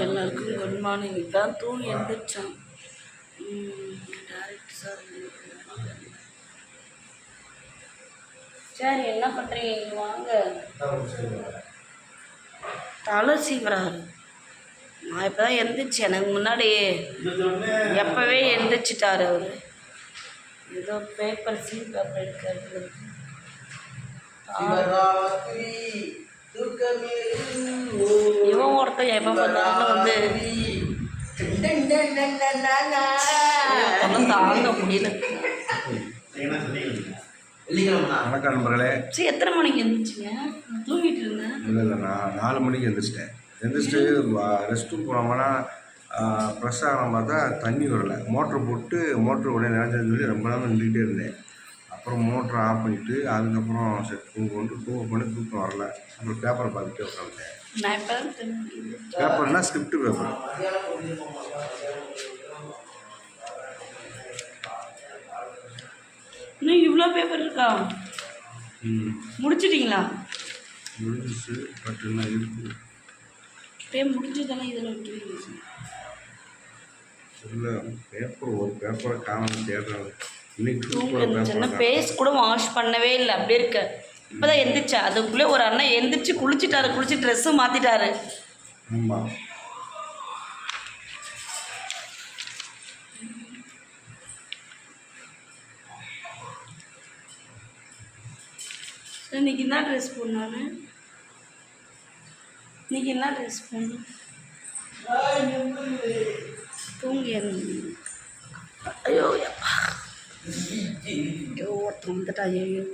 எல்லாருக்கும் good morning. இப்போதான் தூங்கி எழுந்திரிச்சோம். டேரக்ட் சார் சரி, என்ன பண்ணுறீங்க? வாங்க. தலை சீவராரு. நான் இப்போ தான் எழுந்திரிச்சு, எனக்கு முன்னாடி எப்போவே எழுந்திரிச்சிட்டாரு அவர். ஏதோ பேப்பர் பேப்பர் எடுக்கிறது. இவன் ஒருத்தன் எப்போ பார்த்தாலும் வந்து தாங்க முடியல. வணக்கம் நண்பர்களே. சரி, எத்தனை மணிக்கு எழுந்திரிச்சிங்க? தூங்கிட்டு இருந்தேன். இல்லை நான் 4 மணிக்கு எழுந்திரிச்சிட்டு ரெஸ்ட் ரூம் போனோம்னா ஃப்ரெஷ் ஆகணும் பார்த்தா தண்ணி வரல. மோட்ரு போட்டு மோட்ரு உடனே நினைச்சதுன்னு சொல்லி ரொம்ப நேரம் நின்றுக்கிட்டே இருந்தேன். அப்புறம் மோட்ரு ஆஃப் பண்ணிவிட்டு அதுக்கப்புறம் சரி தூக்கம் வரல. அப்புறம் பேப்பரை பார்த்துட்டு உட்காந்துட்டேன். பேப்பர்னால் ஸ்கிரிப்ட் பேப்பர். இன்னும் இவ்வளோ பேப்பர் இருக்கா? முடிச்சிட்டிங்களா? முடிஞ்சிச்சு, பட் என்ன இருக்குது முடிஞ்சதெல்லாம் இதில் விட்டுருங்க. இல்லை, பேப்பர் ஒரு பேப்பரை காணாமல் தேடுறாங்க. இன்னைக்கு பேஸ் கூட வாஷ் பண்ணவே இல்லை, அப்படியே இருக்க. இப்போ தான் எந்திரிச்சா. அதுக்குள்ளே ஒரு அண்ணன் எந்திரிச்சு குளிச்சு ட்ரெஸ்ஸும் மாற்றிட்டாரு. ஆமாம், இன்னைக்கு என்ன ட்ரெஸ் போடணும்? இன்னைக்கு என்ன ட்ரெஸ் போடணும்? தூங்கி ஐயோ ஐயோ ஒருத்தன் வந்துட்டா. ஐயோ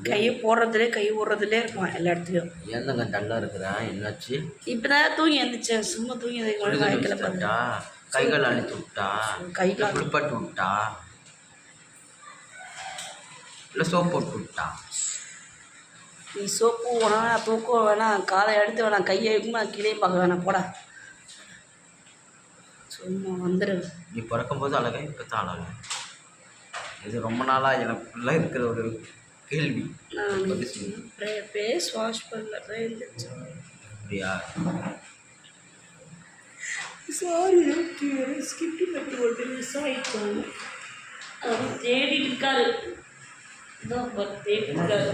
கையை போடுறதுலே கை ஓடுறதுலே இருப்பான் எல்லா இடத்துலையும். ஏந்தங்க டல்லாக இருக்கிறேன், என்னாச்சு? இப்போ தான் தூங்கி எழுந்திரிச்சேன். சும்மா தூங்கி வாய்க்கல பார்த்தா கைகள் அழுத்து விட்டா, கைகால் குளிப்பாட்டு விட்டா, இல்லை சோப் போட்டு விட்டா. நீ சோப்பு வேணாம், தூக்கம் வேணாம், காலை எடுத்து வேணாம், கையை வைக்குமா கீழே பார்க்க வேணாம், போடா. சும்மா வந்துடு. நீ பிறக்கும்போது அழகா, இப்போ தான் அழகா. இது ரொம்ப நாளாக எனக்குள்ள இருக்கிற ஒரு கேள்வி. பேஸ் வாஷ் பண்ணல. அப்படியா? சாரி, ஸ்கிப்ட் பேப்பர் ஒரு மிஸ் ஆகிட்டாங்க. அவர் தேடிட்டு இருக்காரு. தேடிட்டு இருக்காரு.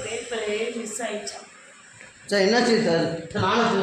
பேப்பரே மிஸ் ஆகிடுச்சான். சார் என்னாச்சு சார்? நானும்